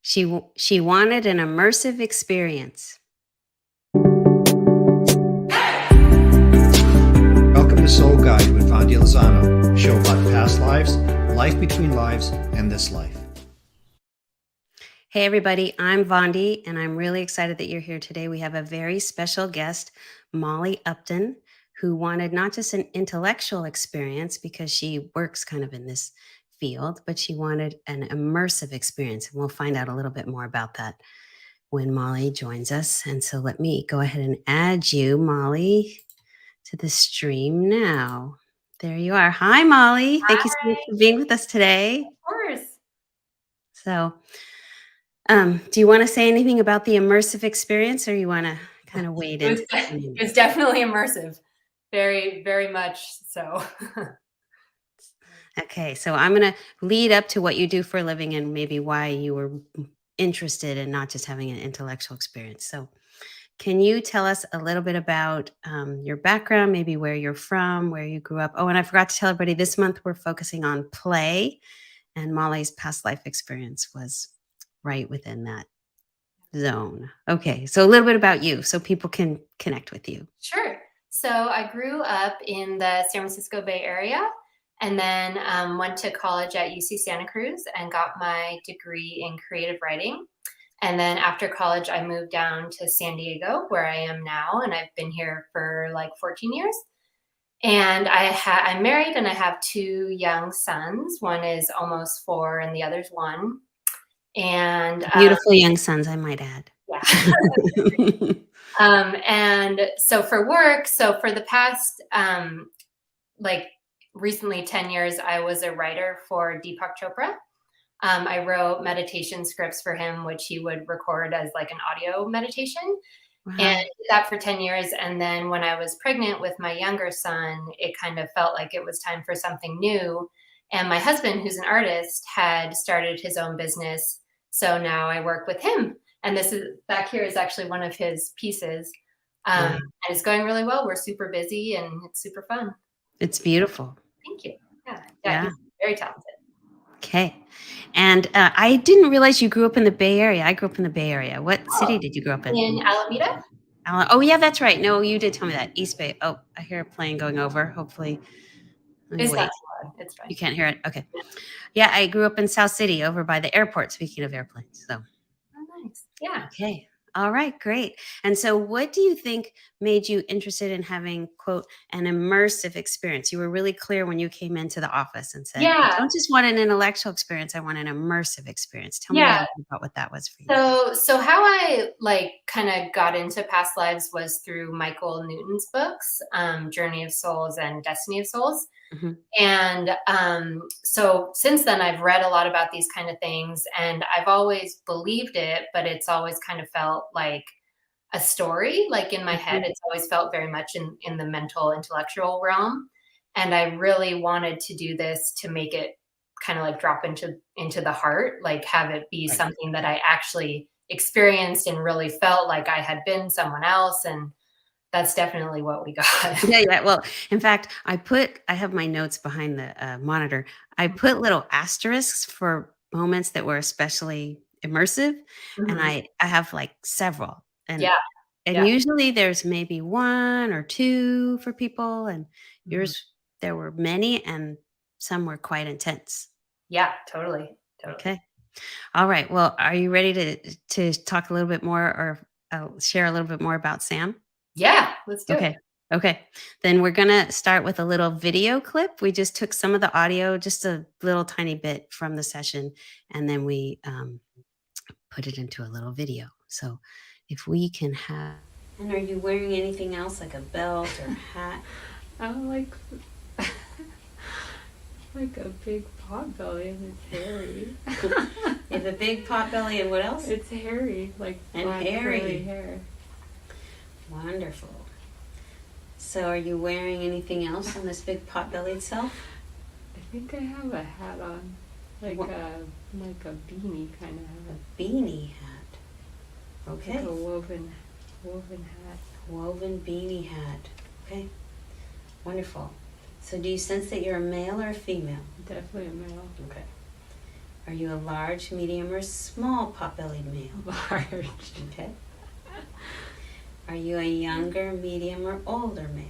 She wanted an immersive experience. Welcome to Soul Guide with Vondie Lozano, a show about past lives, life between lives, and this life. Hey, everybody, I'm Vondie, and I'm really excited that you're here today. We have a very special guest, Molly Upton, who wanted not just an intellectual experience because she works kind of in this field, but she wanted an immersive experience. And we'll find out a little bit more about that when Molly joins us. And so let me go ahead and add you, Molly, to the stream now. There you are. Hi, Molly. Thank you so much Hi. for being with us today. Of course. So, do you want to say anything about the immersive experience, or you want to kind of wade into It was definitely immersive. Very, very much so. Okay, so I'm going to lead up to what you do for a living and maybe why you were interested in not just having an intellectual experience. So, can you tell us a little bit about your background, maybe where you're from, where you grew up? Oh, and I forgot to tell everybody this month we're focusing on play, and Molly's past life experience was right within that zone. Okay, so a little bit about you so people can connect with you. Sure. So I grew up in the San Francisco Bay Area and then went to college at UC Santa Cruz and got my degree in creative writing. And then after college, I moved down to San Diego, where I am now, and I've been here for like 14 years. And I'm married, and I have two young sons. One is almost 4, and the other's 1. And Beautiful young sons, I might add. yeah. And so for work, so for the past, like recently 10 years, I was a writer for Deepak Chopra. I wrote meditation scripts for him, which he would record as like an audio meditation. Wow. And did that for 10 years. And then when I was pregnant with my younger son, it kind of felt like it was time for something new. And my husband, who's an artist, had started his own business. So now I work with him. And this is back here is actually one of his pieces. And it's going really well. We're super busy and it's super fun. It's beautiful. Thank you. Yeah. He's very talented. Okay. And I didn't realize you grew up in the Bay Area. I grew up in the Bay Area. What city did you grow up in? In Alameda. Oh, yeah, that's right. No, you did tell me that. East Bay. Oh, I hear a plane going over. Hopefully. It's wait. It's fine. You can't hear it? Okay. Yeah, I grew up in South City over by the airport, speaking of airplanes. So. Oh, nice. Yeah. Okay. All right, great. And so what do you think made you interested in having, quote, an immersive experience? You were really clear when you came into the office and said, I don't just want an intellectual experience, I want an immersive experience. Tell me a little bit about what that was for you. So how I like kind of got into past lives was through Michael Newton's books, Journey of Souls and Destiny of Souls. Mm-hmm. And so since then, I've read a lot about these kind of things, and I've always believed it, but it's always kind of felt like a story, like in my head. It's always felt very much in the mental, intellectual realm. And I really wanted to do this to make it kind of like drop into the heart, like have it be something that I actually experienced and really felt like I had been someone else. And that's definitely what we got. Yeah. Well, in fact, I have my notes behind the monitor. I put little asterisks for moments that were especially immersive. Mm-hmm. And I have like several. And And usually there's maybe 1 or 2 for people. And yours, there were many, and some were quite intense. Yeah, totally. Okay. All right. Well, are you ready to talk a little bit more, or share a little bit more about Sam? Yeah, let's do it. Okay. Then we're going to start with a little video clip. We just took some of the audio, just a little tiny bit from the session, and then we put it into a little video. So if we can have... And are you wearing anything else, like a belt or hat? I'm like a big pot belly, and it's hairy. You have a big pot belly, and what else? It's hairy, like and black, hairy curly hair. Wonderful. So are you wearing anything else on this big pot belly itself? I think I have a hat on, like a beanie kind of hat. A beanie hat. Okay. Like a woven hat. Woven beanie hat. Okay. Wonderful. So do you sense that you're a male or a female? Definitely a male. Okay. Are you a large, medium, or small pot-bellied male? Large. Okay. Are you a younger, medium, or older male?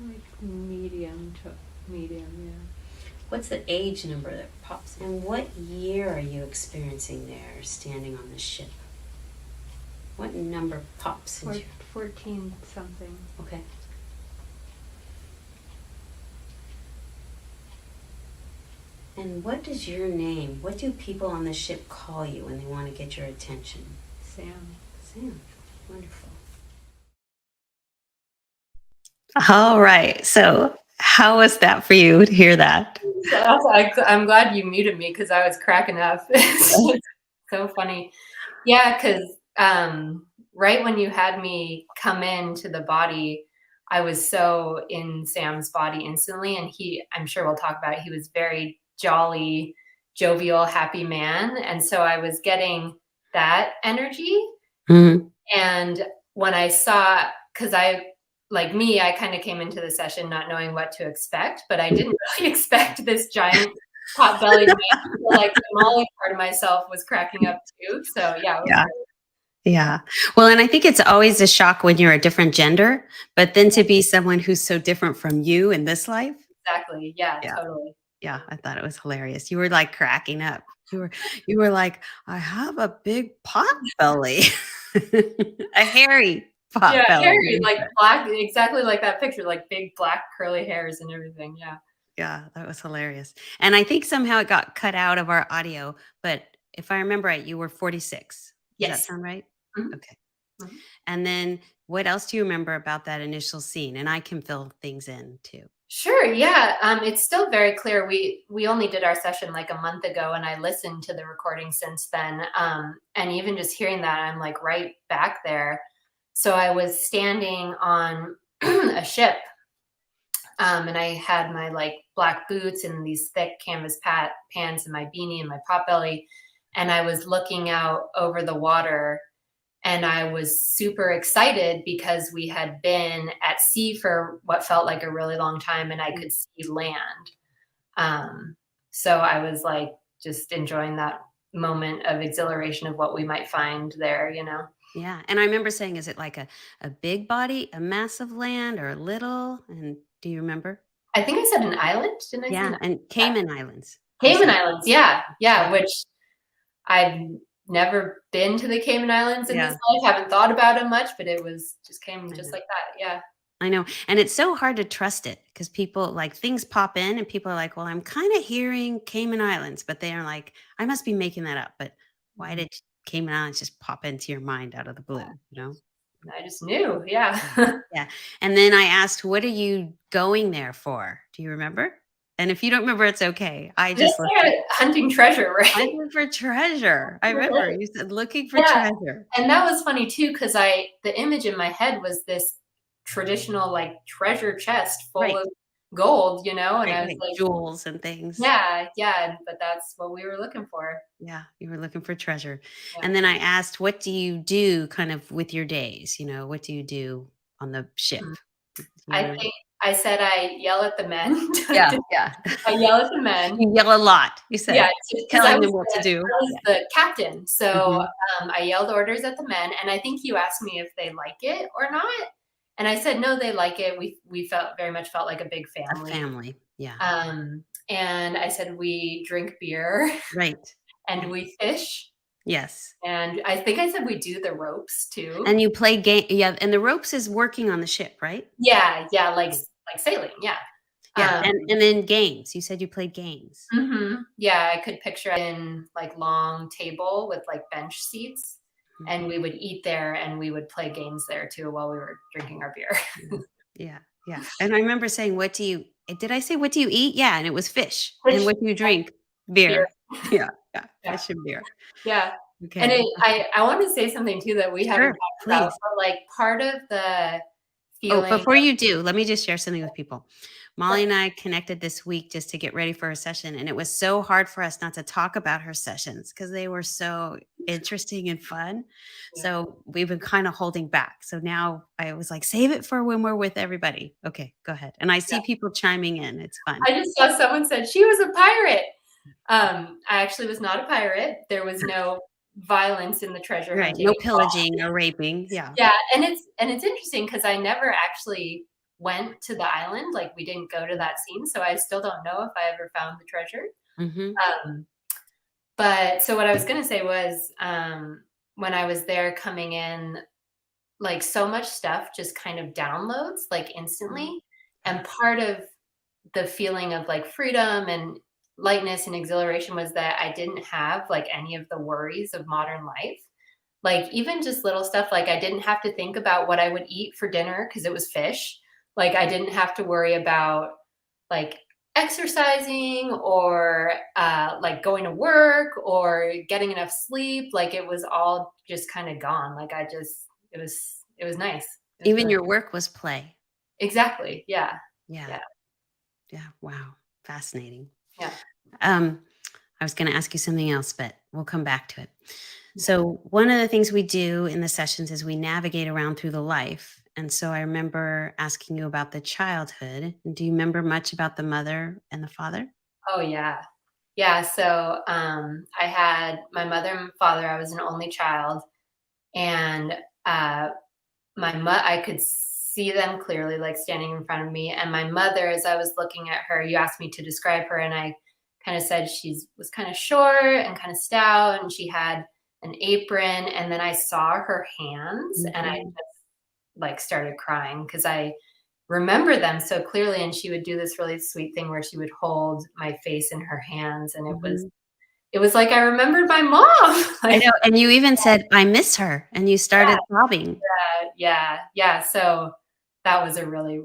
Like medium to medium, yeah. What's the age number that pops? And what year are you experiencing there, standing on the ship? What number pops into 14 something. Okay. And what does your name, what do people on the ship call you when they want to get your attention? Sam. Sam. Wonderful. All right. So, how was that for you to hear that? I'm glad you muted me because I was cracking up. It's so funny. Yeah, because right when you had me come into the body, I was so in Sam's body instantly. And I'm sure we'll talk about it, he was very jolly, jovial, happy man. And so I was getting that energy. Mm-hmm. And when I saw, because I kind of came into the session not knowing what to expect, but I didn't really expect this giant pot-bellied man. So, like the Molly part of myself was cracking up too. So yeah, it was Yeah. great. Yeah. Well, and I think it's always a shock when you're a different gender, but then to be someone who's so different from you in this life. Exactly. Yeah, Yeah. totally. Yeah. I thought it was hilarious. You were like cracking up. You were like, I have a big pot belly, a hairy pot Yeah, belly. hairy, like black, exactly like that picture, like big black curly hairs and everything. Yeah. Yeah, that was hilarious. And I think somehow it got cut out of our audio, but if I remember right, you were 46. Does that Yes. sound right? Mhm. Okay. Mhm. And then what else do you remember about that initial scene? And I can fill things in too. Sure. Yeah. It's still very clear. We only did our session like a month ago, and I listened to the recording since then. And even just hearing that, I'm like right back there. So I was standing on a ship, and I had my like black boots and these thick canvas pants and my beanie and my potbelly, and I was looking out over the water. And I was super excited because we had been at sea for what felt like a really long time and I could see land. So I was like just enjoying that moment of exhilaration of what we might find there, you know? Yeah. And I remember saying, is it like a big body, a massive land, or a little? And do you remember? I think I said an island. Didn't I say Yeah. an And Cayman Islands. You Cayman said. Islands? Yeah. Yeah. Yeah. Which I've never been to the Cayman Islands in this Yeah. life, haven't thought about it much, but it was just came I just know. like that. Yeah. I know. And it's so hard to trust it because people like things pop in and people are like, well, I'm kind of hearing Cayman Islands, but they are like, I must be making that up. But why did Cayman Islands just pop into your mind out of the blue? You know? I just knew. Yeah. Yeah. And then I asked, what are you going there for? Do you remember? And if you don't remember, it's okay. I Just just listened. hunting treasure, right? Looking for treasure. I remember you said looking for Yeah. treasure. And that was funny too, because the image in my head was this traditional like treasure chest full Right. of gold, you know? And Right, I was right. like, Jewels and things. yeah, but that's what we were looking for. Yeah, you were looking for treasure. Yeah. And then I asked, what do you do kind of with your days? You know, what do you do on the ship? Mhm. Do you I remember? think I said I yell at the men. Yeah, yeah. I yell at the men. You yell a lot, you Yeah, said, because telling them what to do. I was the captain. So Mhm. I yelled orders at the men, and I think you asked me if they like it or not. And I said no, they like it. We felt very much felt like a big A family. family. Yeah. And I said we drink beer Right. and we fish. Yes. And I think I said we do the ropes too. And you play game. Yeah. And the ropes is working on the ship, right? Yeah, like sailing. Yeah. Yeah. And then games. You said you played games. Yeah, I could picture in like long table with like bench seats. Mhm. And we would eat there and we would play games there too while we were drinking our beer. Yeah. Yeah. And I remember saying, did I say, what do you eat? Yeah. And it was fish. Fish, And what do you drink? beer. Beer. Yeah. Yeah. Yeah. Fish and beer. Yeah. Okay. And I want to say something too that we haven't Sure, talked about, please. but like part of the Oh, feeling. before you do, let me just share something with people. Molly and I connected this week just to get ready for her session. And it was so hard for us not to talk about her sessions because they were so interesting and fun. Yeah. So we've been kind of holding back. So now I was like, save it for when we're with everybody. Okay, go ahead. And I see people chiming in. It's fun. I just saw someone said she was a pirate. I actually was not a pirate. There was no violence in the treasure Right. hunting No at all. pillaging or raping. Yeah. Yeah, and it's interesting because I never actually went to the island, like, we didn't go to that scene, so I still don't know if I ever found the treasure. Hmm. Um, but so what I was gonna say was, when I was there coming in, like, so much stuff just kind of downloads, like, instantly, and Yes. part of the feeling of, like, freedom and lightness and exhilaration was that I didn't have, like, any of the worries of modern life. Like, even just little stuff, like, I didn't have to think about what I would eat for dinner because it was fish. Like, I didn't have to worry about, like, exercising or, like, going to work or getting enough sleep. Like, it was all just kinda gone. Like, I just it was nice. It was Even really your work was play. exactly, yeah, Yeah. yeah, Yeah. Wow. Fascinating. yeah. Um, I was going to ask you something else, but we'll come back to it. So, one of the things we do in the sessions is we navigate around through the life. And so I remember asking you about the childhood. Do you remember much about the mother and the father? Oh, yeah. Yeah, so, I had my mother and father, I was an only child, and, uh, I could see them clearly, like, standing in front of me, and my mother, as I was looking at her, you asked me to describe her, and I kinda said she's was kinda short and kinda stout, and she had an apron, and then I saw her hands, and I Hmm. just, like, started crying because I remember them so clearly, and she would do this really sweet thing where she would hold my face in her hands, and Hmm. it was like I remembered my mom, I like know. And you even said, I miss her. And you yeah, started sobbing. yeah, so that was a really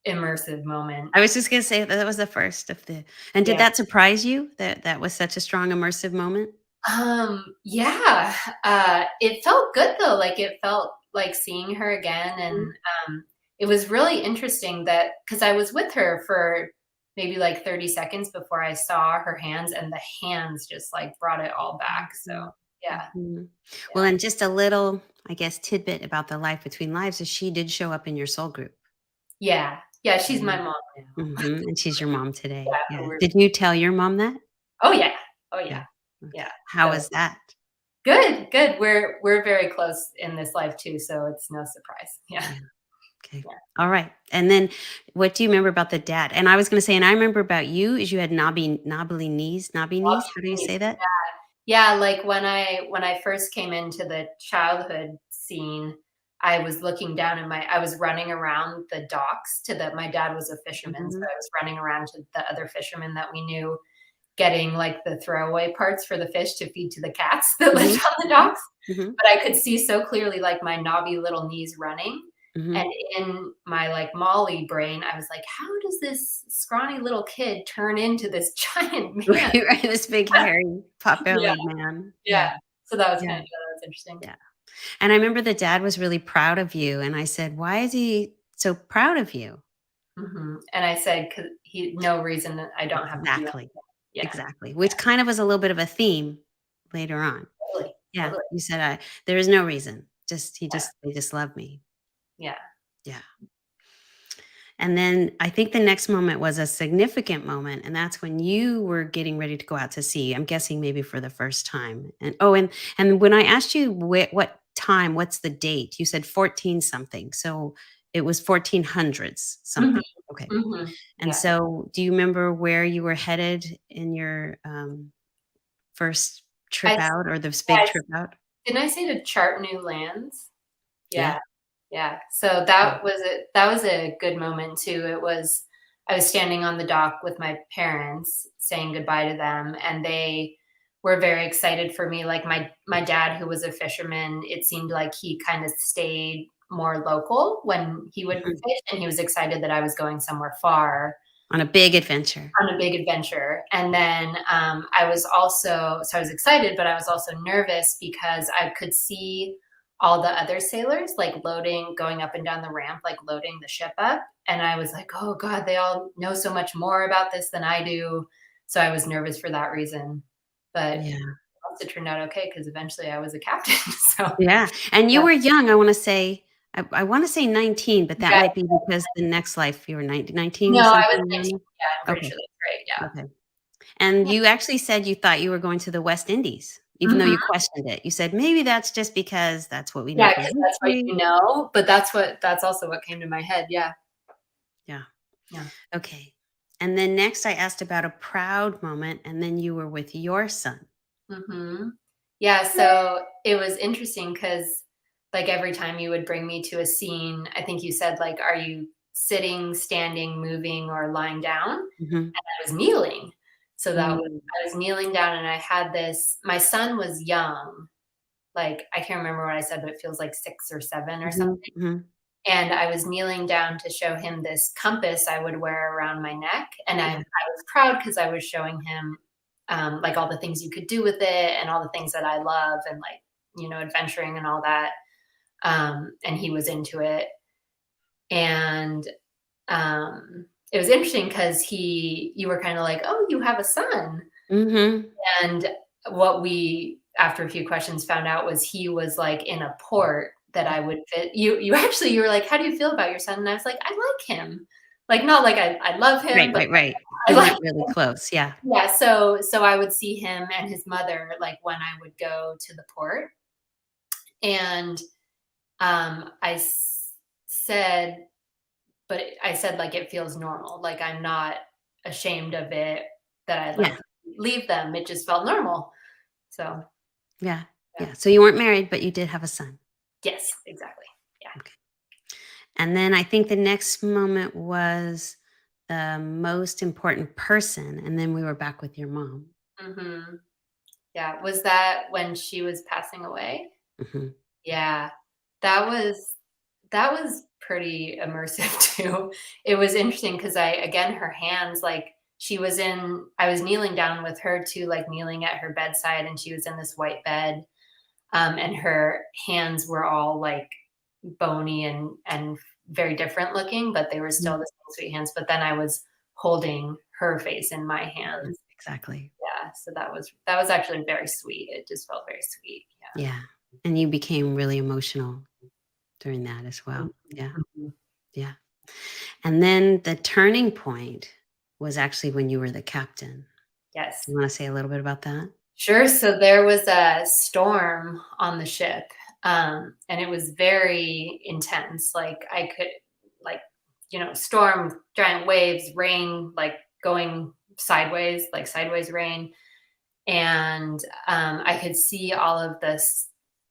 immersive moment. I was just going to say that was the first of the. And did Yeah. that surprise you that that was such a strong immersive moment? Yeah, it felt good though, like, it felt like seeing her again, and, Mhm. it was really interesting that because I was with her for maybe, like, 30 seconds before I saw her hands, and the hands just, like, brought it all back, so, Mhm. yeah, Mhm. Well, yeah. and just a little, I guess, tidbit about the life between lives is she did show up in your soul group. Yeah, yeah, she's my Mhm. mom now. Mhm, and she's your mom today. Yeah, Yeah. we're Did you tell your mom that? oh, yeah. Oh, Yeah. yeah. Okay. Yeah. How So was that? good, good. We're very close in this life too, so it's no surprise. Yeah. Yeah. Okay. Yeah. All right. And then what do you remember about the dad? And I was gonna say, and I remember about you is you had knobby knees. How do you say that? Yeah, like when I first came into the childhood scene, I was looking down at my I was running around the docks to the my dad was a fisherman, so Mhm. I was running around to the other fishermen that we knew, getting like the throwaway parts for the fish to feed to the cats that lived Mhm. on the Mhm. docks. Mhm. But I could see so clearly like my knobby little knees running. Mhm. And in my like Molly brain, I was like, how does this scrawny little kid turn into this giant man? Right, right, this big hairy Yeah, pot-bellied man. yeah. Yeah. So that was Yeah. kind of yeah, that was interesting. Yeah. And I remember the dad was really proud of you, and I said, "Why is he so proud of you?" And I said, "'Cause he no reason that I don't have to do Exactly. anything." Yeah, Exactly, which kind of was a little bit of a theme later on. totally, Yeah, totally. you said, "There is no reason, just Yeah, they just love me." yeah. Yeah. And then I think the next moment was a significant moment, and that's when you were getting ready to go out to sea. I'm guessing maybe for the first time. And oh, and when I asked you what time, what's the date? You said 14 something. So it was 1400s Mhm, something. Okay. And yeah. so do you remember where you were headed in your first I trip s out or this yeah, big I s trip out? didn't I say to chart new lands? Yeah. Yeah. Yeah, so Yeah. that was a good moment too. It was I was standing on the dock with my parents saying goodbye to them, and they were very excited for me. Like my dad, who was a fisherman, it seemed like he kind of stayed more local when he would Mhm. fish, and he was excited that I was going somewhere far On a big adventure. on a big adventure. And then I was also, so I was excited, but I was also nervous because I could see all the other sailors like loading, going up and down the ramp, like loading the ship up. And I was like, oh God, they all know so much more about this than I do. So I was nervous for that reason. But it Yeah. also turned out okay because eventually I was a captain. So Yeah, and you yeah, were young, I wanna say 19, but that yeah. might be because the next life you were 19 No, I was something around 19. there? Yeah, I'm pretty Okay, sure that's right. Yeah. okay. And you actually said you thought you were going to the West Indies, even though Mhm. you questioned it. You said, "Maybe that's just because that's what we know Yeah, from 'cause that's what history." you know, but that's also what came to my head, yeah. Yeah. Yeah. Okay. And then next I asked about a proud moment, and then you were with your son. Mhm. Yeah, so it was interesting because, like, every time you would bring me to a scene, I think you said, like, "Are you sitting, standing, moving, or lying down?" And Mhm. I was kneeling. So that was Mm. I was kneeling down, and I had this my son was young, like, I can't remember what I said, but it feels like 6 or 7 or something, Mhm. Mhm. and I was kneeling down to show him this compass I would wear around my neck, and I Yeah. was proud because I was showing him, like, all the things you could do with it and all the things that I love and, like, adventuring and all that, and he was into it, and, it was interesting because he you were kinda like, "Oh, you have a son," Mhm. and what we, after a few questions, found out was he was, like, in a port that I would fit you actually you were like, "How do you feel about your son?" And I was like, "I like him." Like, not like I love him, Right, but right, right. I You like weren't really close. Yeah. yeah, so I would see him and his mother, like, when I would go to the port, and, I said I said, like, "It feels normal." Like, I'm not ashamed of it that I, Yeah. like, leave them, it just felt normal. So, Yeah. yeah. Yeah. So you weren't married, but you did have a son. Yes, exactly. Yeah. Okay. And then I think the next moment was the most important person, and then we were back with your mom. Mhm. Yeah, was that when she was passing away? Mhm. Yeah. That was that was pretty immersive too. It was interesting because her hands, like, I was kneeling down with her too, like, kneeling at her bedside, and she was in this white bed, and her hands were all, like, bony and very different looking, but they were still Mhm. the same sweet hands, but then I was holding her face in my Yeah, hands. exactly. Yeah, so that was actually very sweet. It just felt very sweet. Yeah. And you became really emotional during that as Yeah. well. Yeah. Mhm. Yeah. And then the turning point was actually when you were the captain. Yes. You wanna say a little bit about that? Sure. So there was a storm on the ship, and it was very intense. Like, I could, like, storm, giant waves, rain, like, going sideways, like sideways rain, and I could see all of this,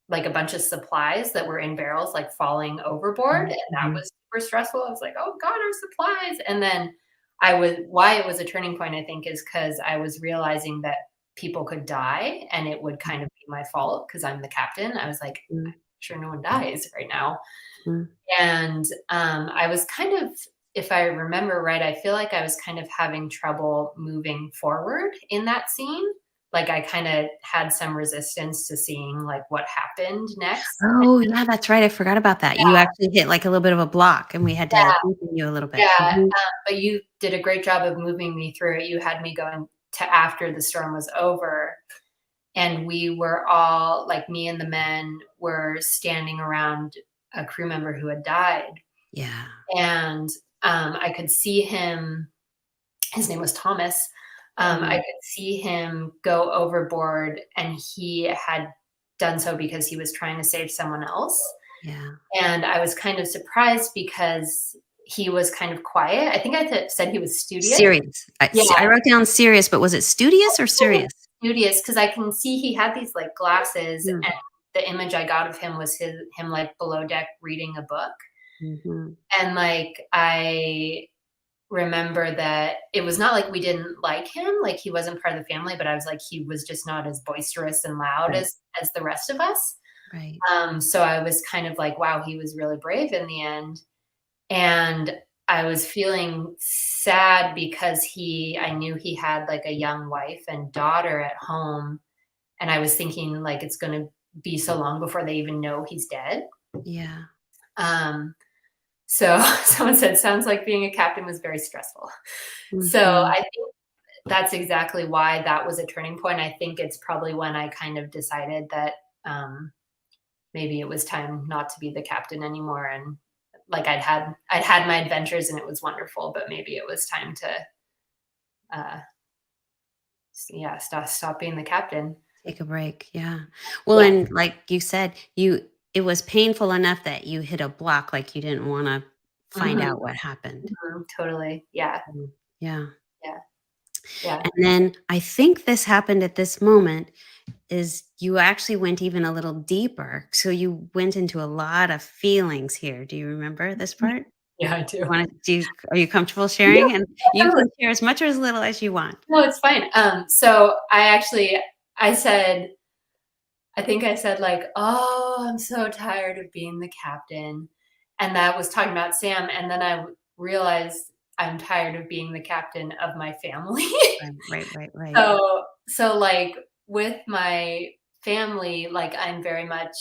like, a bunch of supplies that were in barrels, like, falling overboard, Mhm, and that mhm. was super stressful. I was like, "Oh god, our supplies." And then I was why it was a turning point, I think, is because I was realizing that people could die, and it would kind of be my fault because 'cause I'm the captain. I was like, Mm, "I'm sure no one dies right now." mm. And, I was kind of, if I remember right, I feel like I was kind of having trouble moving forward in that scene. Like, I kinda had some resistance to seeing, like, what happened next. Oh, yeah, that's right, I forgot about that. You Yeah, actually hit, like, a little bit of a block, and we had to yeah, deepen you a little bit. yeah, Mhm. but you did a great job of moving me through it. You had me going to after the storm was over, and we were all, like, me and the men were standing around a crew member who had died, Yeah. and, I could see him. His name was Thomas. I Mm, could see him go overboard, and he had done so because he was trying to save someone else. yeah. And I was kind of surprised because he was kind of quiet. I think I said he was studious. Serious. Yeah, I wrote down serious, but was it studious or serious? studious because I can see he had these, like, glasses, Mm, and the image I got of him was him, like, below deck reading a book. mhm. And, like, I remember that it was not like we didn't like him, like, he wasn't part of the family, but I was like, he was just not as boisterous and loud Right, as the rest of us. right. So I was kind of like, wow, he was really brave in the end. And I was feeling sad because I knew he had, like, a young wife and daughter at home, and I was thinking, like, it's gonna be so long before they even know he's dead. Yeah. Um, so someone said, "Sounds like being a captain was very stressful." So Mhm. I think that's exactly why that was a turning point. I think it's probably when I kind of decided that, um, maybe it was time not to be the captain anymore, and, like, I'd had my adventures and it was wonderful, but maybe it was time to, uh, yeah, stop being the captain. Take a break, yeah. Well, Yeah. and like you said, it was painful enough that you hit a block, like, you didn't wanna find Mhm, out what happened. totally. Yeah. Mm, yeah. Yeah. Yeah. And then I think this happened at this moment is you actually went even a little deeper. So you went into a lot of feelings here. Do you remember this part? Yeah, I do. Are you comfortable Yeah, sharing? And you totally. can share as much or as little as you want. No, it's fine. So I said, I think I said like, "Oh, I'm so tired of being the captain," and that was talking about Sam. And then realized I'm tired of being the captain of my family. Right, right, right, right. So like with my family, like I'm very much,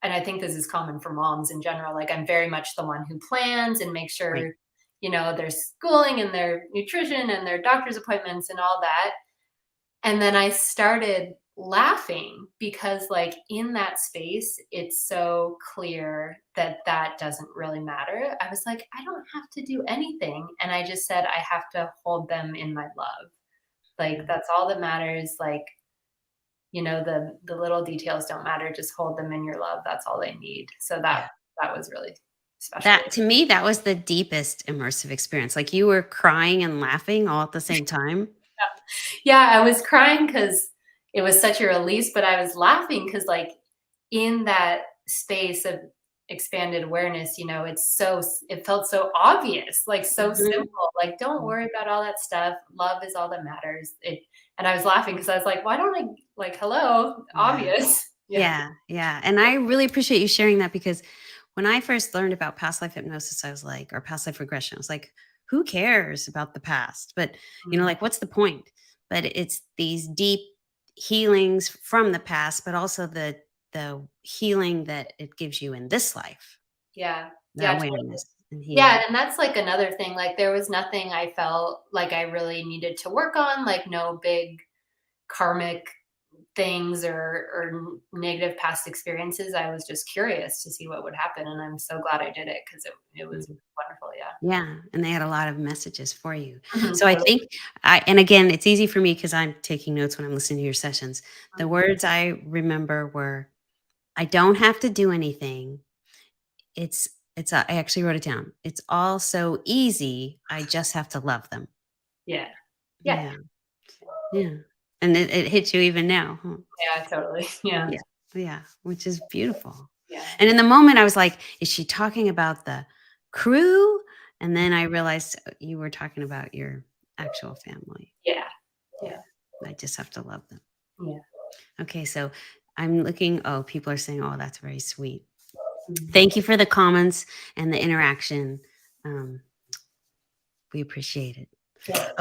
and I think this is common for moms in general, like I'm very much the one who plans and makes Right. sure, their schooling and their nutrition and their doctor's appointments and all that. And then I started laughing because, like, in that space, it's so clear that that doesn't really matter. I was like, I don't have to do anything. And I just said, I have to hold them in my love. Like, Mm, that's all that matters. Like, the little details don't matter. Just hold them in your love. That's all they need. So yeah. that was really special. That to me, that was the deepest immersive experience. Like you were crying and laughing all at the same time. Yeah, I was crying because it was such a release, but I was laughing because, like, in that space of expanded awareness, it felt so obvious, like, so Mhm. simple, like, "Don't worry about all that stuff, love is all that matters." And I was laughing because I was like, "Why don't I," like, "Hello, Yeah. obvious." Yeah. Yeah, yeah, and I really appreciate you sharing that because when I first learned about past life hypnosis, I was like or past life regression, I was like, "Who cares about the past?" But, Mm. like, what's the point? But it's these deep healings from the past, but also the healing that it gives you in this life, Yeah. the Yeah, totally. awareness and Yeah, healing. and that's, like, another thing, like, there was nothing I felt like I really needed to work on, like, no big karmic things or negative past experiences. I was just curious to see what would happen, and I'm so glad I did it because it was Mhm. wonderful, yeah. Yeah, and they had a lot of messages for you. Mhm, So I totally. think I and again, it's easy for me because 'cause I'm taking notes when I'm listening to your sessions. The Mhm. words I remember were, "I don't have to do anything. I actually wrote it down. It's all so easy, I just have to love them." Yeah. Yeah. Yeah, yeah. And it hits you even now, huh? Yeah, totally. Yeah. Yeah, yeah, which is beautiful. Yeah. And in the moment, I was like, "Is she talking about the crew?" And then I realized you were talking about your actual family. Yeah. Yeah, Yeah. I just have to love them. Yeah. Okay, so I'm looking people are saying, "Oh, that's very sweet." Mhm. Thank you for the comments and the interaction. Um, we appreciate it. Yeah.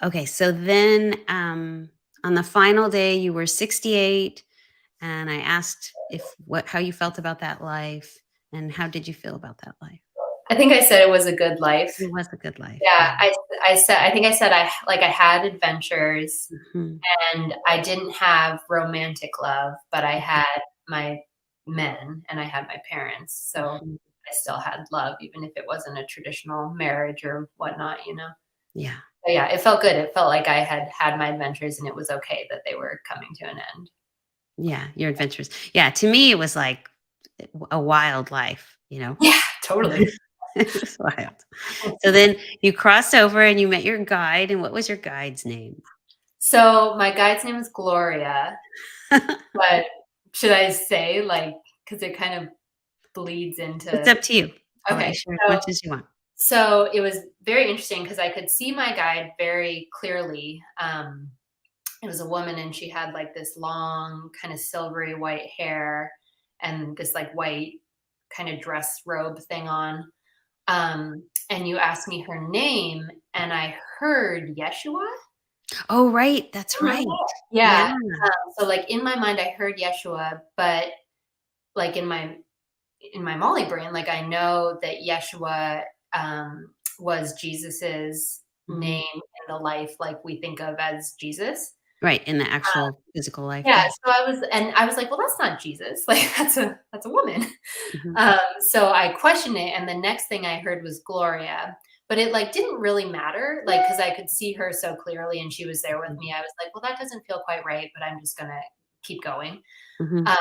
Okay, so then on the final day, you were 68, and I asked if what how you felt about that life, and how did you feel about that life? I think I said it was a good life. It was a good life. Yeah, Yeah. I think I said I had adventures Mhm, and I didn't have romantic love, but I mhm, had my men and I had my parents, so mhm. I still had love even if it wasn't a traditional marriage or whatnot. Yeah, But yeah, it felt good. It felt like I had had my adventures and it was okay that they were coming to an end. yeah, your adventures. Yeah, to me, it was like a wild life, you know? Yeah, totally. It was wild. So then you crossed over and you met your guide, and what was your guide's name? So my guide's name is Gloria, but should I say, like, because it kind of bleeds It's into. up to you. I'll let you Okay, share as so much as you want. so it was very interesting because I could see my guide very clearly. It was a woman and she had like this long, kind of silvery white hair and this like white kind of dress robe thing on. And you asked me her name, and I heard Yeshua. Oh, right, that's Mhm. right. Yeah. Yeah. So like in my mind, I heard Yeshua, but like in my Molly brain, like I know that Yeshua was Jesus's Mhm. name in the life, like we think of as Jesus. Right, in the actual physical life, Yeah, yes. so I was like, "Well, that's not Jesus, like, that's a woman." Mhm. So I questioned it, and the next thing I heard was Gloria, but it like didn't really matter, like, because I could see her so clearly and she was there with me. I was like, well, that doesn't feel quite right, but I'm just gonna keep going. Mhm. Um,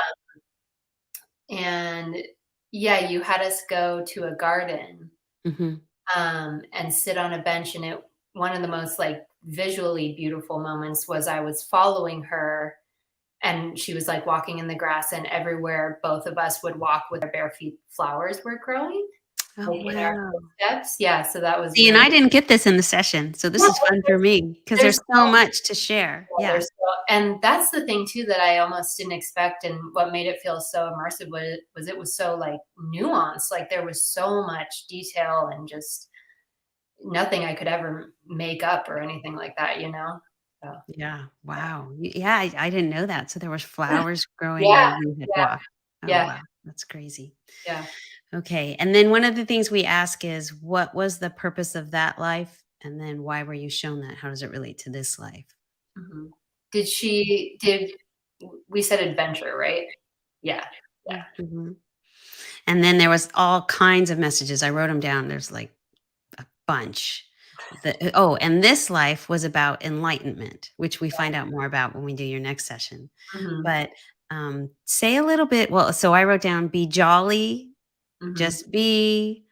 and yeah, you had us go to a garden, Mhm. and sit on a bench, and it one of the most like visually beautiful moments was I was following her, and she was like walking in the grass, and everywhere both of us would walk with our bare feet, flowers were growing Oh, like in our wow. footsteps. Yeah, so that was See, and really I didn't get this in the session, so this yeah, is fun for me because there's there's so much to share. yeah, Yeah. and that's the thing too that I almost didn't expect, and what made it feel so immersive was it was so like nuanced. Like there was so much detail and just nothing I could ever make up or anything like that, you know? So, Yeah. yeah. Wow. Yeah, I didn't know that. So there was flowers growing where Yeah, you had yeah, walked. Oh, yeah, wow. That's crazy. yeah. Okay. And then one of the things we ask is, what was the purpose of that life? And then why were you shown that? How does it relate to this life? Mhm. Did we said adventure, right? Yeah, yeah. Mhm. And then there was all kinds of messages. I wrote them down. There's like a bunch. And this life was about enlightenment, which we find out more about when we do your next session. Mhm, But say a little bit. Well, so I wrote down be jolly, mhm, just be.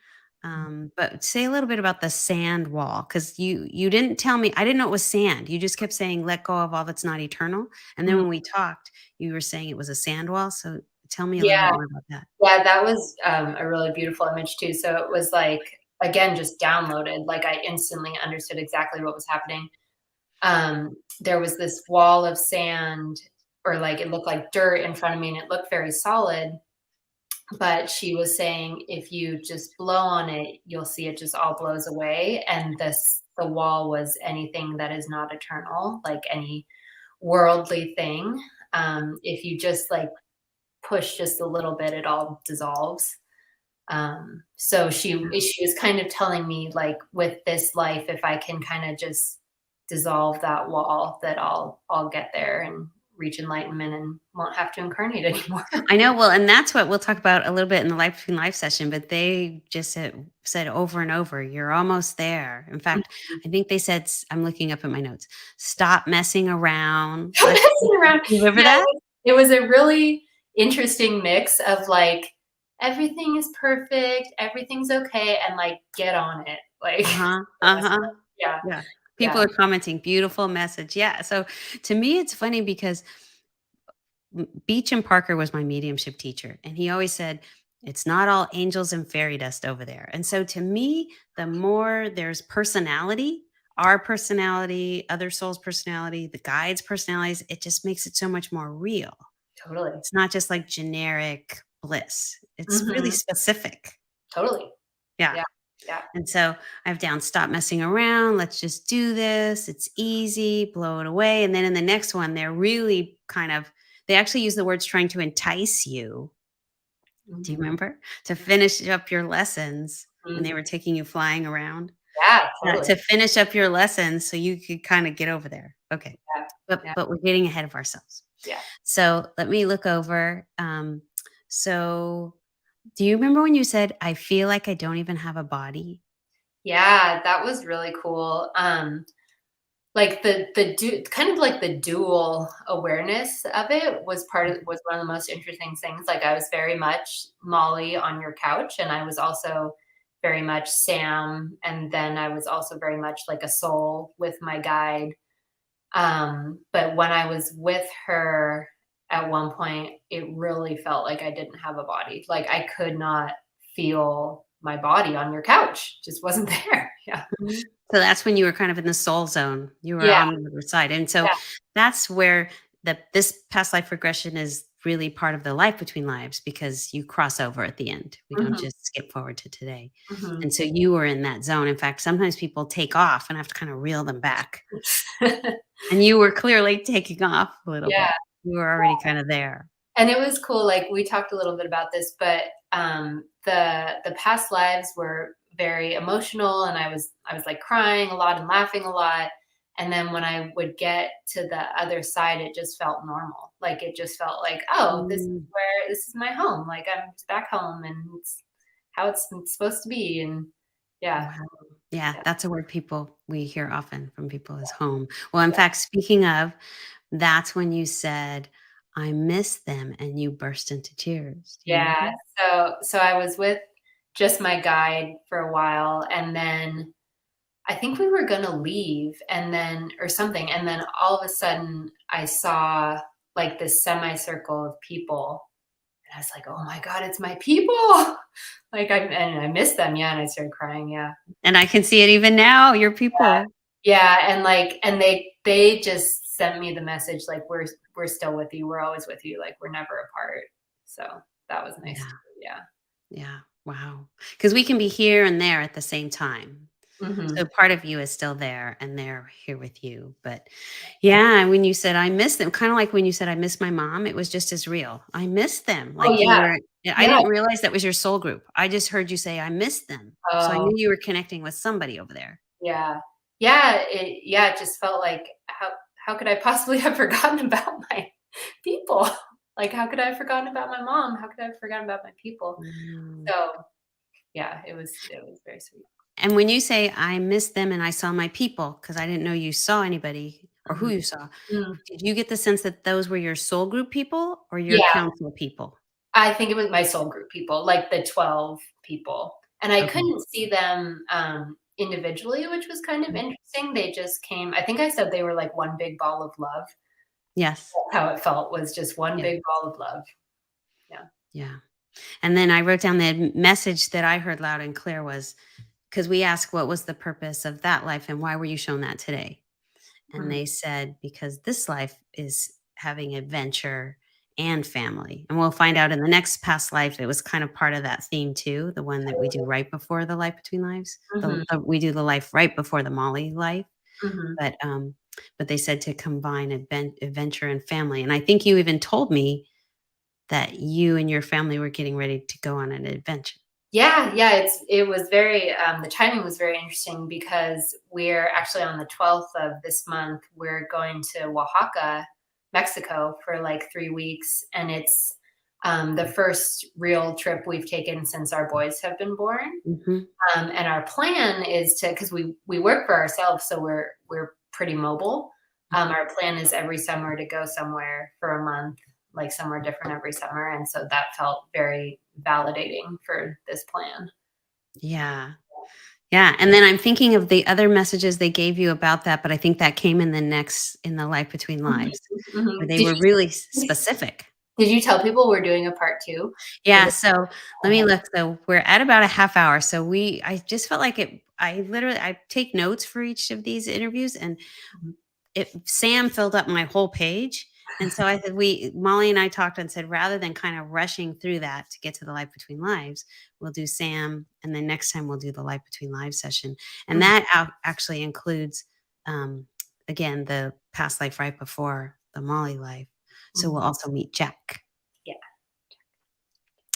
But say a little bit about the sand wall because you didn't tell me. I didn't know it was sand. You just kept saying let go of all that's not eternal. And then mhm. when we talked, you were saying it was a sand wall. So tell me a little bit Yeah, more about that. yeah, that was, a really beautiful image too. So it was like, again, just downloaded, like I instantly understood exactly what was happening. There was this wall of sand or like it looked like dirt in front of me and it looked very solid. But she was saying if you just blow on it, you'll see it just all blows away. And the wall was anything that is not eternal, like any worldly thing. If you just like push just a little bit, it all dissolves. So she was kind of telling me like with this life, if I can kind of just dissolve that wall, that I'll get there and reach enlightenment and won't have to incarnate anymore. I know. Well, and that's what we'll talk about a little bit in the Life Between Life session, but they just said over and over, you're almost there. In fact, I think they said, I'm looking up at my notes, stop messing around. Let's, Messing around. you remember Yeah, that? it was a really interesting mix of like everything is perfect, everything's okay, and like get on it. Like Uh-huh. Uh-huh. yeah, Yeah. People yeah. are commenting, beautiful message. Yeah. So to me, it's funny because Beach and Parker was my mediumship teacher, and he always said, it's not all angels and fairy dust over there. And so to me, the more there's personality, our personality, other souls' personality, the guides' personalities, it just makes it so much more real. Totally. It's not just like generic bliss. It's really Mhm. specific. Totally. Yeah. Yeah. Yeah. And so I've down, stop messing around. Let's just do this. It's easy, blow it away. And then in the next one, they're really they actually use the words trying to entice you. Do you Mhm. remember? To finish up your lessons when they Mhm. were taking you flying around. Yeah, totally. To finish up your lessons so you could kind of get over there. Okay. Yeah. Yeah. But we're getting ahead of ourselves. Yeah. So let me look over. So do you remember when you said, I feel like I don't even have a body? Yeah, that was really cool. Like kind of like the dual awareness of it was one of the most interesting things. Like I was very much Molly on your couch, and I was also very much Sam, and then I was also very much like a soul with my guide. But when I was with her at one point, it really felt like I didn't have a body. Like I could not feel my body on your couch. Just wasn't there. Yeah. Mhm. So that's when you were kind of in the soul zone. You were Yeah. on the other side. And so Yeah. that's where this past life regression is really part of the life between lives because you cross over at the end. We don't Mhm. just skip forward to today. Mhm. And so you were in that zone. In fact, sometimes people take off and I have to kind of reel them back. And you were clearly taking off a little Yeah. bit. You were already kind of there. And it was cool, like, we talked a little bit about this, but, the past lives were very emotional, and I was, like, crying a lot and laughing a lot, and then when I would get to the other side, it just felt normal. Like, it just felt like, "Oh, Mm. this is my home, like, I'm just back home, and it's how it's supposed to be," and Yeah. Wow. Yeah, Yeah. that's a word we hear often from people is home. Well, in fact, speaking of, that's when you said, "I miss them," and you burst into tears. Do you Yeah. remember? So I was with just my guide for a while, and then I think we were gonna leave and then or something, and then all of a sudden I saw, like, this semicircle of people, and I was like, "Oh my god, it's my people!" Like, I miss them, yeah, and I started crying, yeah. And I can see it even now, your people. Yeah, and, like and they just sent me the message, like, "We're still with you, we're always with you, like, we're never apart." So, that was nice Yeah, too, yeah. yeah, wow. Because we can be here and there at the same time. So Mhm. part of you is still there and they're here with you. But yeah, when you said I miss them, kind of like when you said I miss my mom, it was just as real. I miss them. Oh, Like you yeah. were yeah, I Yeah. didn't realize that was your soul group. I just heard you say I miss them. So I knew Oh. you were connecting with somebody over there. Yeah. Yeah, it just felt like, how could I possibly have forgotten about my people? Like, how could I have forgotten about my mom? How could I have forgotten about my people? Wow. So, yeah, it was very sweet. And when you say I miss them and I saw my people, because I didn't know you saw anybody or who Mhm. you saw, Mm. did you get the sense that those were your soul group people or your Yeah, council people? I think it was my soul group people, like the 12 people, and I Okay. couldn't see them, individually, which was kind of interesting. They just came I think I said they were like one big ball of love. Yes. That's how it felt, was just one Yeah. big ball of love. Yeah. Yeah. And then I wrote down the message that I heard loud and clear was because we asked what was the purpose of that life and why were you shown that today? And Mhm. they said, because this life is having adventure and family. And we'll find out in the next past life, it was kind of part of that theme too, the one that we do right before the life between lives. Mhm. We do the life right before the Molly life. Mhm. But they said to combine adventure and family. And I think you even told me that you and your family were getting ready to go on an adventure. Yeah, yeah, it was very, the timing was very interesting because we're actually on the 12th of this month, we're going to Oaxaca, Mexico for like 3 weeks, and it's, the first real trip we've taken since our boys have been born. Mhm. And our plan is to, because we work for ourselves, so we're pretty mobile. Our plan is every summer to go somewhere for a month, like somewhere different every summer, and so that felt very validating for this plan. Yeah. Yeah, and then I'm thinking of the other messages they gave you about that, but I think that came in the Life Between Mhm, Lives, where mhm. they Did were you really specific. did you tell people we're doing a part 2 for Yeah, this? so let me look. So we're at about a half hour. So I just felt like I take notes for each of these interviews and Mhm, Sam filled up my whole page. And so I said, Molly and I talked and said, rather than kind of rushing through that to get to the Life Between Lives, we'll do Sam. And then next time we'll do the Life Between Lives session. And mhm, that actually includes, um, again, the past life right before the Molly life. So we'll mhm. also meet Jack. Yeah.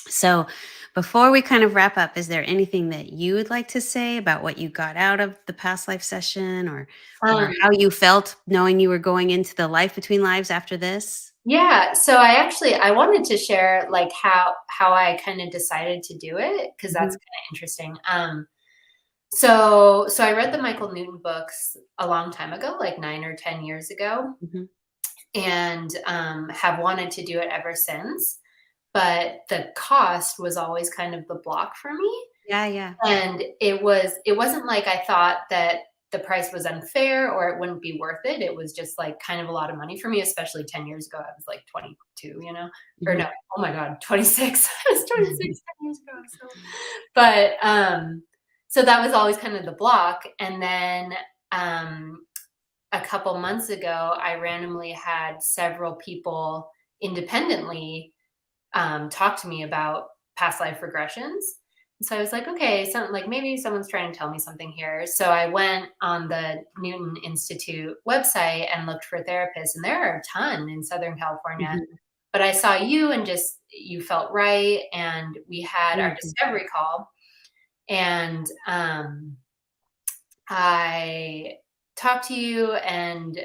So before we kind of wrap up, is there anything that you would like to say about what you got out of the past life session or Um, how you felt knowing you were going into the life between lives after this? yeah, so I wanted to share, like, how I kinda decided to do it, because that's Mhm, kinda interesting. So I read the Michael Newton books a long time ago, like 9 or 10 years ago, mhm. and, have wanted to do it ever since, but the cost was always kind of the block for me, Yeah, yeah. and it wasn't like I thought that the price was unfair or it wouldn't be worth it. It was just, like, kind of a lot of money for me, especially 10 years ago. I was, like, 22, or no, Mhm. oh my god, 26. I was 26 10 years ago, so but, so that was always kind of the block, and then, um, a couple months ago, I randomly had several people independently, talk to me about past life regressions. So I was like, okay, so like maybe someone's trying to tell me something here. So I went on the Newton Institute website and looked for therapists, and there are a ton in Southern California. Mhm. But I saw you, and just you felt right, and we had our Mhm. discovery call, and I talked to you, and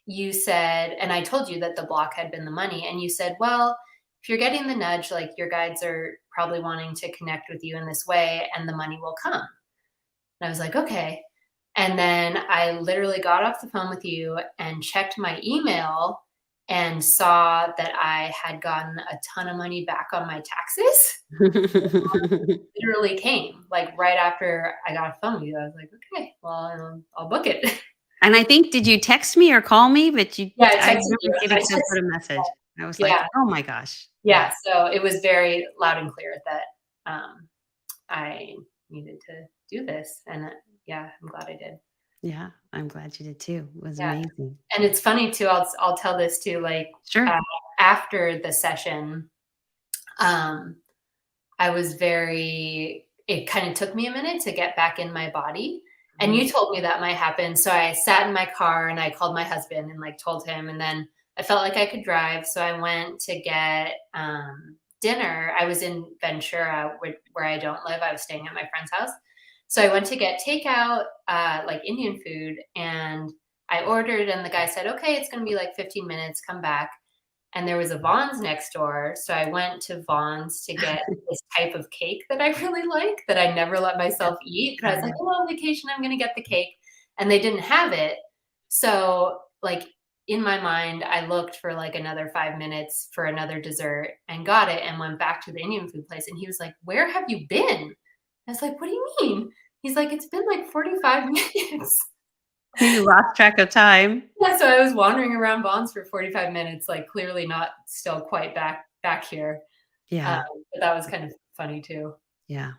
you said, and I told you that the block had been the money, and you said, well, if you're getting the nudge, like, your guides are probably wanting to connect with you in this way, and the money will come. And I was like, okay. And then I literally got off the phone with you and checked my email and saw that I had gotten a ton of money back on my taxes. Literally came like right after I got off the phone with you. I was like, okay, well, I'll book it. And I think, did you text me or call me? But Yeah, I I texted you. remember I getting some texted sort of message. I was like, Yeah, "Oh my gosh." Yeah. yeah. So it was very loud and clear that I needed to do this, and yeah, I'm glad I did. Yeah, I'm glad you did too. It was Yeah, amazing. and it's funny too. I'll tell this too. Like Sure. uh, after the session, um, I was very. It kind of took me a minute to get back in my body. And Mhm. you told me that might happen. So I sat in my car and I called my husband and like told him. And then I felt like I could drive. So I went to get dinner. I was in Ventura, where I don't live. I was staying at my friend's house. So I went to get takeout, like Indian food. And I ordered, and the guy said, okay, it's going to be like 15 minutes, come back. And there was a Vons next door. So I went to Vons to get this type of cake that I really like that I never let myself eat. But I was like, oh, on vacation, I'm going to get the cake. And they didn't have it. So, like, in my mind, I looked for like another 5 minutes for another dessert and got it and went back to the Indian food place. And he was like, where have you been? I was like, what do you mean? He's like, it's been like 45 minutes. You lost track of time. Yeah, so I was wandering around Bonds for 45 minutes, like clearly not still quite back here. Um, Yeah, but that was kind of funny too. yeah.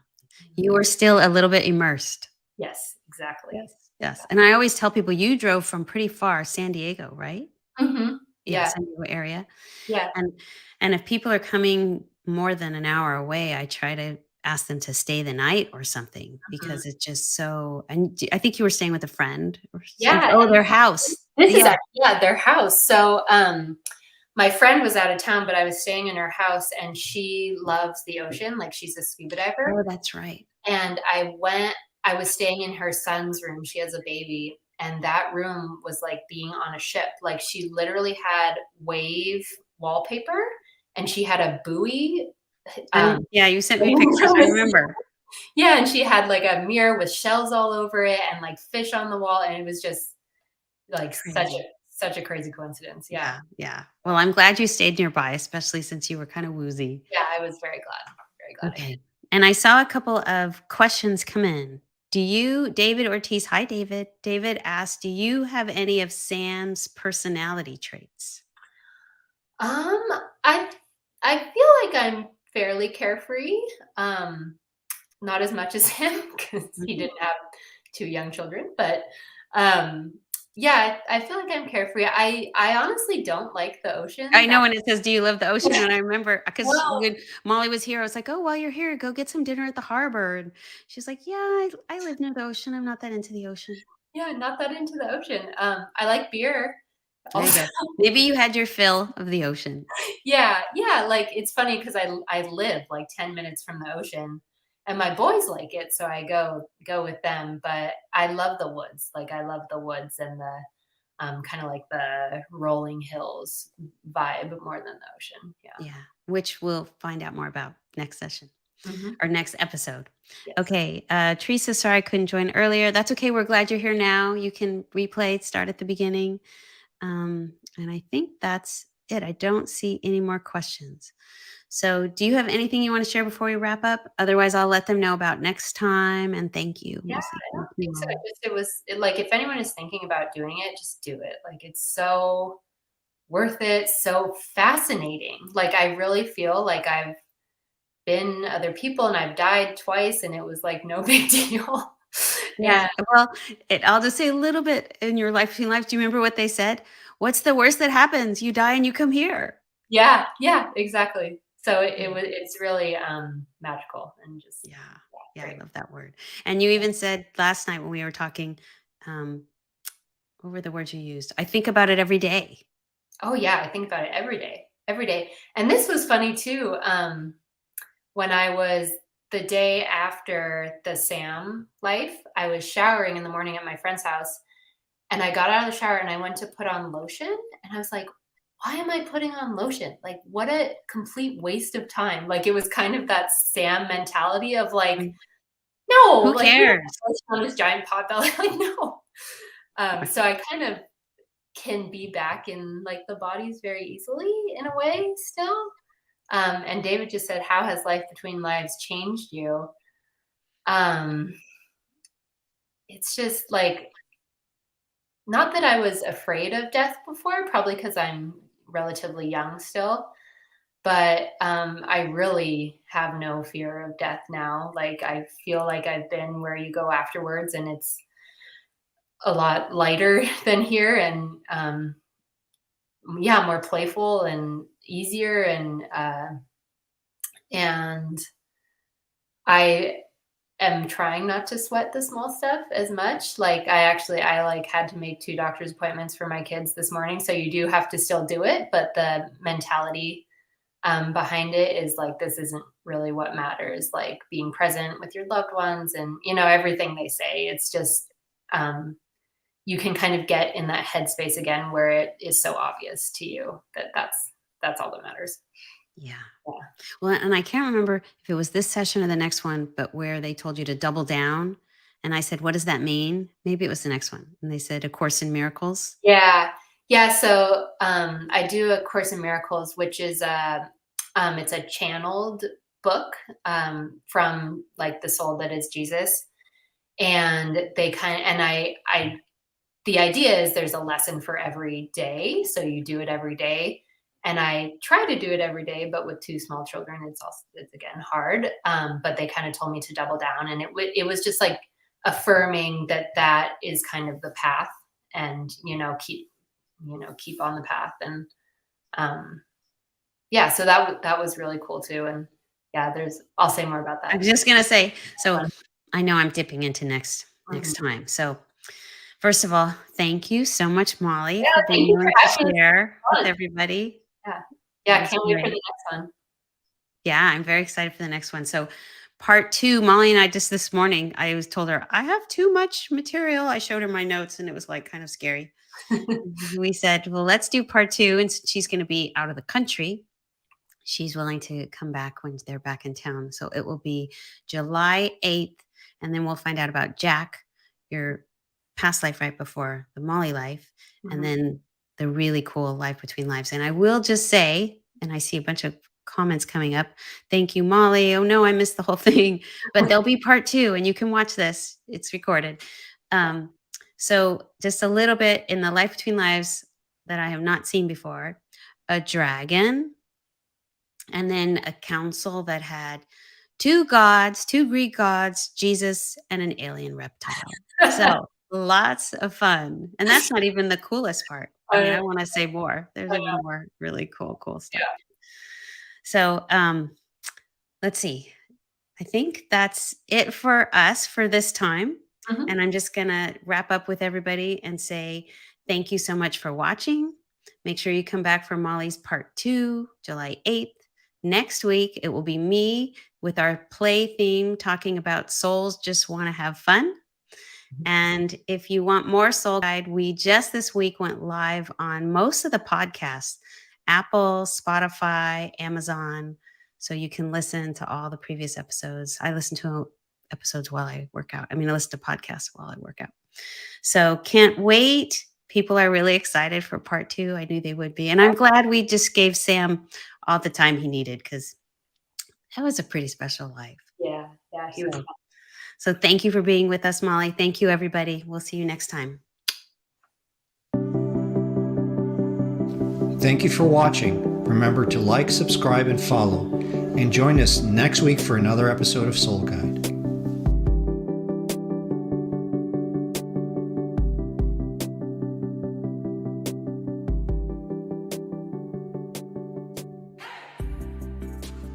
You were still a little bit immersed. Yes, exactly. Yes. Yes, and I always tell people you drove from pretty far, San Diego, right? Mhm. Yeah, Yeah, San Diego area. yeah. And if people are coming more than an hour away, I try to ask them to stay the night or something Mhm. because it's just so, and I think you were staying with a friend or something. Yeah, Oh, and their house. this is Yeah. actually, yeah, their house. So, my friend was out of town, but I was staying in her house, and she loves the ocean, like, she's a scuba diver. Oh, that's right. And I was staying in her son's room, she has a baby, and that room was like being on a ship. Like, she literally had wave wallpaper, and she had a buoy, um, Yeah, you sent me laying pictures. around I the remember. yeah, and she had, like, a mirror with shells all over it and, like, fish on the wall, and it was just, like, Crazy. such a crazy coincidence, yeah. Yeah, yeah. Well, I'm glad you stayed nearby, especially since you were kind of woozy. Yeah, I was very glad I did. Okay. And I saw a couple of questions come in. Do you, David Ortiz, hi, David. David asked, do you have any of Sam's personality traits? Um, I I feel like I'm fairly carefree, not as much as him because he Mhm. didn't have 2 young children, but, um, yeah, I feel like I'm carefree. I honestly don't like the ocean I that know when it says, "Do you love the ocean?" And I remember because well, when Molly was here, I was like, "Oh, while you're here, go get some dinner at the harbor." And she's like, "Yeah, I live near the ocean. I'm not that into the ocean." yeah, not that into the ocean. I like beer There you also. go. Maybe you had your fill of the ocean. Yeah, yeah, like, it's funny because I live, like, 10 minutes from the ocean, and my boys like it, so I go with them, but I love the woods, like, I love the woods and the, kinda like the rolling hills vibe more than the ocean, yeah. Yeah, which we'll find out more about next session Mhm. or next episode. Yes. Okay, Teresa, sorry I couldn't join earlier. That's okay. We're glad you're here now. You can replay, start at the beginning. And I think that's it. I don't see any more questions. So, do you have anything you want to share before we wrap up? Otherwise, I'll let them know about next time. And thank you. Yeah, Mostly, I thank don't you, think so, Molly. like, if anyone is thinking about doing it, just do it, like, it's so worth it, so fascinating, like, I really feel like I've been other people and I've died twice and it was like no big deal. Yeah. And Well, I'll just say a little bit in your life. Do you remember what they said? What's the worst that happens? You die and you come here. yeah, yeah, exactly. So Yeah. it's really magical and just Yeah. yeah, Yeah. I great. love that word. And you even said last night when we were talking, um, what were the words you used? I think about it every day. Oh yeah, I think about it every day. Every day. And this was funny too. When I was the day after the Sam life, I was showering in the morning at my friend's house and I got out of the shower and I went to put on lotion and I was like, why am I putting on lotion? Like, what a complete waste of time. Like, it was kind of that Sam mentality of like, Mm. No, Who like, we don't cares? have on this giant pot belly, like, no. So I kind of can be back in, like, the bodies very easily in a way still. And David just said, "How has life between lives changed you?" Um, it's just, like, not that I was afraid of death before, probably because 'cause I'm relatively young still, but, I really have no fear of death now. Like, I feel like I've been where you go afterwards, and it's a lot lighter than here, and, yeah, more playful and easier, and I am trying not to sweat the small stuff as much. Like, I, like, had to make 2 doctor's appointments for my kids this morning, so you do have to still do it, but the mentality, behind it is, like, this isn't really what matters, like, being present with your loved ones and, everything they say. It's just, you can kind of get in that headspace again where it is so obvious to you that that's all that matters. Yeah. Yeah. Well, and I can't remember if it was this session or the next one, but where they told you to double down. And I said, "What does that mean?" Maybe it was the next one. And they said, "A Course in Miracles." Yeah. Yeah, so, I do A Course in Miracles, which is it's a channeled book, from, like, the soul that is Jesus, and they kind and I the idea is there's a lesson for every day, so you do it every day, and I try to do it every day, but with 2 small children, it's again hard, but they kinda told me to double down, and it was just, like, affirming that that is kind of the path and, keep on the path, and, um, yeah, so that was really cool too, and yeah, I'll say more about I'm that. just gonna say, so Fun. I know I'm dipping into next Mhm. time. So first of all, thank you so much, Molly, Yeah, for thank being you for willing to having me. This share with was fun. everybody. Yeah. It Yeah, was can't wait for the great. next one. Yeah, I'm very excited for the next one. So part 2, Molly and I just this morning, I was told her, "I have too much material." I showed her my notes and it was like kind of scary. We said, "Well, let's do part 2." And since she's going to be out of the country, she's willing to come back when they're back in town. So it will be July 8th. And then we'll find out about Jack, your past life right before the Molly life, and Mhm. then the really cool life between lives. And I will just say, and I see a bunch of comments coming up. Thank you, Molly. Oh no, I missed the whole thing. But there'll be part 2, and you can watch this. It's recorded. Um, so just a little bit in the life between lives that I have not seen before. A dragon, and then a council that had 2 gods, 2 Greek gods, Jesus, and an alien reptile. So, lots of fun, and that's not even the coolest part. I mean, I I wanna say more. There's I even know, more really cool stuff. yeah. So, let's see. I think that's it for us for this time. Mhm. And I'm just going to wrap up with everybody and say thank you so much for watching. Make sure you come back for Molly's part 2, July 8th. Next week, it will be me with our play theme talking about souls just want to have fun. And if you want more Soul Guide, we just this week went live on most of the podcasts, Apple, Spotify, Amazon. So you can listen to all the previous episodes. I listen to episodes while I work out. I mean, I listen to podcasts while I work out. So can't wait. People are really excited for part 2. I knew they would be. And I'm glad we just gave Sam all the time he needed because that was a pretty special life. Yeah, yeah, he was So so thank you for being with us, Molly. Thank you, everybody. We'll see you next time. Thank you for watching. Remember to like, subscribe, and follow. And join us next week for another episode of Soul Guide.